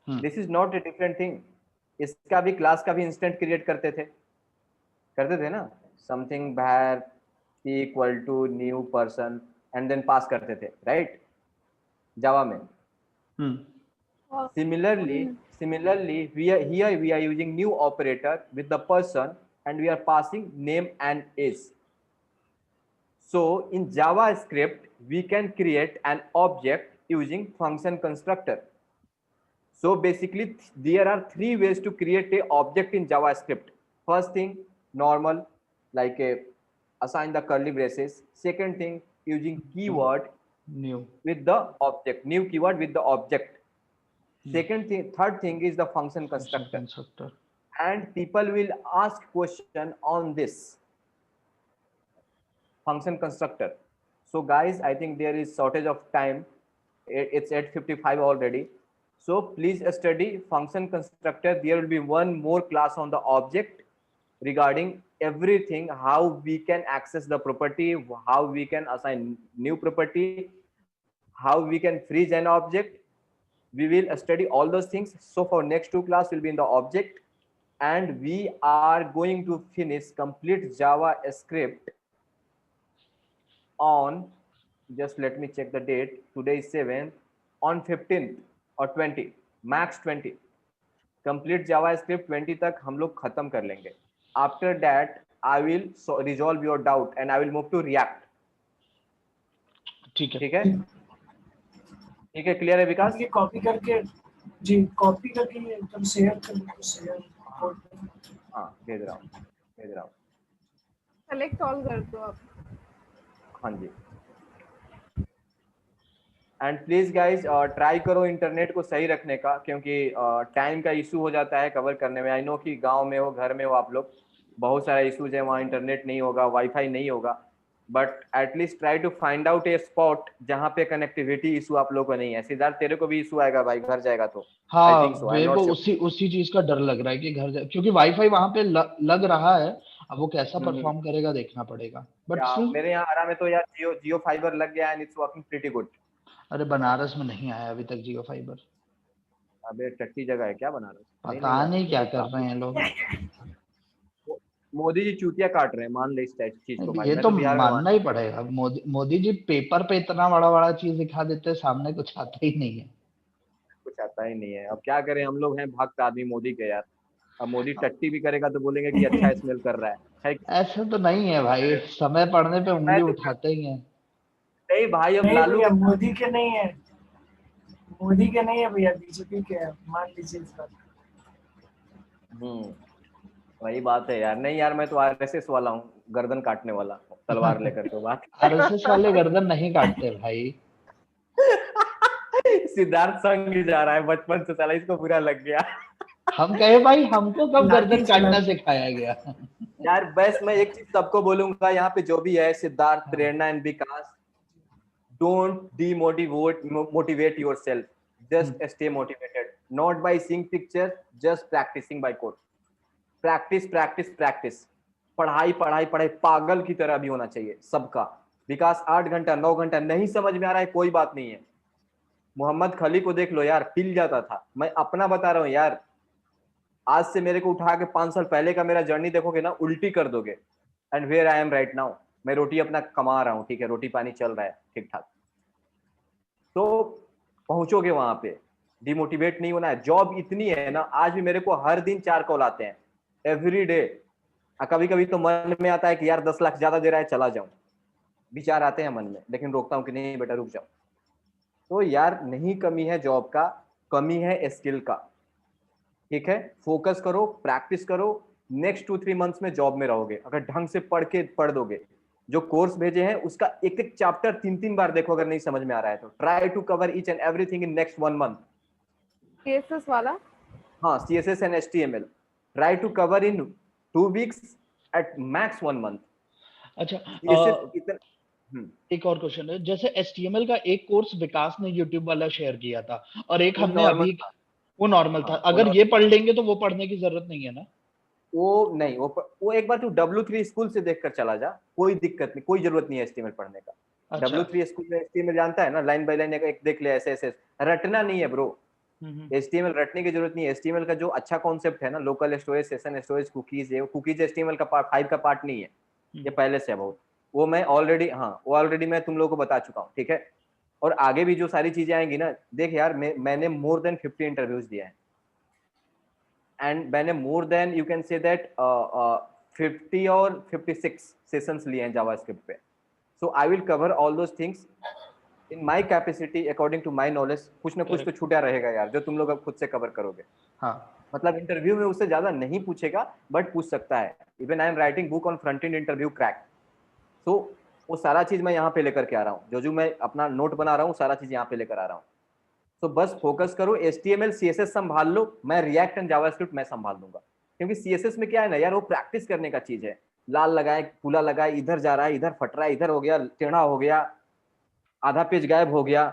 This is not a different thing. इसका भी क्लास का भी इंस्टेंट क्रिएट करते थे ना. Something var equal to new person and then pass करते थे, राइट? जावा में. Similarly we are using new operator with the person and we are passing name and age. So in JavaScript we can create an object using function constructor. So basically there are three ways to create a object in JavaScript. First thing, normal, like assign the curly braces. Second thing, using keyword new with the object, new keyword with the object. Third thing is the function constructor. And people will ask question on this function constructor. So guys, I think there is shortage of time. It's 8:55 already. So please study function constructor. There will be one more class on the object regarding everything, how we can access the property, how we can assign new property, how we can freeze an object. We will study all those things. So for next two class will be in the object, and we are going to finish complete JavaScript on, just let me check the date, today is 7th, on 15th or 20, max 20. Complete JavaScript 20 तक हम लोग खत्म कर लेंगे. After that I will resolve your doubt and I will move to React. ठीक है. ठीक है, क्लियर है विकास? ये कॉपी करके जी, कॉपी करके एकदम शेयर कर दो. शेयर हाँ भेज रहा हूँ. सेलेक्ट ऑल कर दो आप. हाँ जी. एंड प्लीज गाइज ट्राई करो इंटरनेट को सही रखने का, क्योंकि टाइम का इशू हो जाता है कवर करने में. आई नो कि गांव में हो, घर में हो आप लोग, बहुत सारे इशूज है, वहाँ इंटरनेट नहीं होगा, वाईफाई नहीं होगा, but at least try to find out a spot जहाँ पे कनेक्टिविटी इशू आप लोगों को नहीं है. सिद्धार्थ तेरे को भी इशू आएगा भाई घर जाएगा तो. हाँ, मेरे को उसी चीज का डर लग रहा है कि घर जाए, क्योंकि वाईफाई वहाँ पे लग रहा है. अब वो कैसा परफॉर्म करेगा देखना पड़ेगा. बट मेरे यहाँ आरा में तो यार जियो फाइबर लग गया and it's working pretty good. अरे बनारस में नहीं आया अभी तक जियो फाइबर. अबे टट्टी जगह है क्या बनारस? पता नहीं क्या कर रहे हैं लोग. मोदी जी चूतिया काट रहे हैं, मान ले इस चीज को भाई. ये तो मानना ही पड़ेगा. मोदी जी पेपर पे इतना बड़ा चीज दिखा देते हैं, सामने कुछ आता ही नहीं है. कुछ आता ही नहीं है. अब क्या करें, हम लोग हैं भक्त आदमी मोदी के यार. अब मोदी टट्टी भी करेगा तो बोलेंगे कि अच्छा स्मेल कर रहा है. ऐसा तो नहीं है भाई, समय पड़ने पे उंगली उठाते ही हैं. नहीं भाई, अब लालू मोदी के नहीं है, भैया बीजेपी के है, मान लीजिए इस बात. वही बात है यार. नहीं यार, मैं तो आरएसएस वाला हूँ, गर्दन काटने वाला, तलवार लेकर के. बात आरएसएस वाले गर्दन नहीं काटते भाई. सिद्धार्थ संग जा रहा है बचपन से, साला इसको बुरा लग गया. हम कहे भाई, हमको कब गर्दन काटना सिखाया गया यार? बस मैं एक चीज सबको बोलूंगा, यहाँ पे जो भी है, Siddharth, Prerna and Vikas, don't demotivate yourself, just stay motivated, not by seeing pictures, just practicing by code. practice. पढ़ाई पागल की तरह भी होना चाहिए सबका. विकास 8 घंटा 9 घंटा नहीं समझ में आ रहा है, कोई बात नहीं है. मोहम्मद खली को देख लो यार, पिल जाता था. मैं अपना बता रहा हूँ यार, आज से मेरे को उठा के 5 साल पहले का मेरा जर्नी देखोगे ना, उल्टी कर दोगे. And where I am right now, मैं रोटी अपना कमा रहा हूँ, ठीक है, रोटी पानी चल रहा है ठीक ठाक. तो पहुंचोगे वहां पे. डिमोटिवेट नहीं होना है. जॉब इतनी है ना, आज भी मेरे को हर दिन 4 कॉल आते हैं, एवरी डे. कभी तो मन में आता है कि यार 10 लाख ज्यादा दे रहा है, चला जाऊं. विचार आते हैं मन में, लेकिन रोकता हूँ कि नहीं बेटा रुक जाओ. तो यार नहीं कमी है जॉब का, कमी है स्किल का। ठीक है, फोकस करो, प्रैक्टिस करो, नेक्स्ट 2-3 मंथ्स में जॉब में रहोगे अगर ढंग से पढ़ दोगे। जो कोर्स भेजे हैं उसका एक एक चैप्टर 3-3 बार देखो, अगर नहीं समझ में आ रहा है तो try to cover each and everything in next 1 month. CSS वाला? हाँ, CSS and HTML try to cover in 2 weeks at max 1 month. अच्छा, CSS इतना एक और क्वेश्चन है, जैसे HTML का एक कोर्स विकास ने YouTube वाला शेयर किया था और एक वो हमने नॉर्मल अभी, था। वो नॉर्मल था, हाँ, वो अगर ये पढ़ लेंगे तो वो पढ़ने की जरूरत नहीं है ना? वो नहीं, वो एक बार तू W3 स्कूल से देखकर चला जा, कोई दिक्कत नहीं, कोई जरूरत नहीं है HTML पढ़ने का। अच्छा। W3 स्कूल में HTML जानता है ना, लाइन बाय लाइन एक देख ले, ऐसे ऐसे रटना नहीं है ब्रो। HTML रटने की जरूरत नहीं है। HTML का जो अच्छा कॉन्सेप्ट है ना, local storage, session storage, cookies, ये कुकीज HTML का पार्ट 5 का पार्ट नहीं है, ये पहले से है बहुत। वो मैं ऑलरेडी, हाँ वो ऑलरेडी मैं तुम लोगों को बता चुका हूँ। ठीक है, और आगे भी जो सारी चीजें आएंगी ना, देख यार मैंने मोर देन 50 इंटरव्यूज दिया है, एंड मैंने more than you can say that 50 और 56 सेशंस लिए हैं जावास्क्रिप्ट पे। So I will cover all those things in my capacity according to my knowledge. कुछ ना कुछ तो छूटा रहेगा यार, जो तुम लोग अब खुद से कवर करोगे। हाँ, मतलब इंटरव्यू में उससे ज्यादा नहीं पूछेगा, बट पूछ सकता है। Even I am writing book on front end interview crack. So वो सारा चीज मैं यहाँ पे लेकर के आ रहा हूँ, जो मैं अपना नोट बना रहा हूँ, सारा चीज यहाँ पे लेकर आ रहा हूँ। तो बस फोकस करो, HTML CSS संभाल लो, मैं रिएक्ट एंड जावास्क्रिप्ट मैं संभाल दूंगा। क्योंकि CSS में क्या है ना यार, वो प्रैक्टिस करने का चीज है। लाल लगाए, पूला लगाए, इधर जा रहा है, इधर फट रहा है, इधर हो गया, टेढ़ा हो गया, आधा पेज गायब हो गया,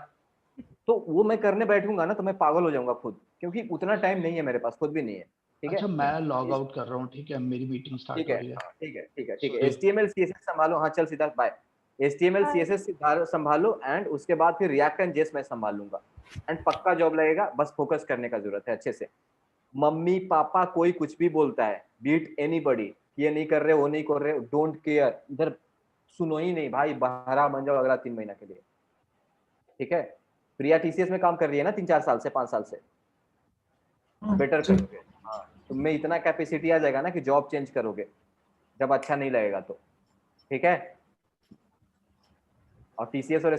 तो वो मैं करने बैठूंगा ना तो मैं पागल हो जाऊंगा खुद, क्योंकि उतना टाइम नहीं है मेरे पास, खुद भी नहीं है। ठीक है, अच्छा, मैं लॉग आउट कर रहा हूँ, ठीक है, मेरी मीटिंग स्टार्ट ठीक हो है, रही है। हाँ, ठीक है, ठीक है, ठीक है। सॉरी। HTML CSS संभालो, हाँ चल सिद्धार्थ बाय। HTML हाँ। CSS संभालो, एंड उसके बाद फिर रिएक्ट एंड जेएस मैं संभाल लूंगा, एंड पक्का जॉब लगेगा। बस फोकस करने का जरूरत है अच्छे से। मम्मी पापा कोई कुछ भी बोलता है, बीट एनीबॉडी, ये नहीं कर रहे, वो नहीं कर रहे, डोंट केयर, इधर सुनो ही नहीं भाई, बहरा बन जाओ अगला 3 महीना के लिए। ठीक है, प्रिया TCS में काम कर रही है ना 3-4 साल से, 5 साल से, बेटर करोगे। हाँ, तुम में इतना कैपेसिटी आ जाएगा ना कि जॉब चेंज करोगे जब अच्छा नहीं लगेगा तो। ठीक है, और TCS और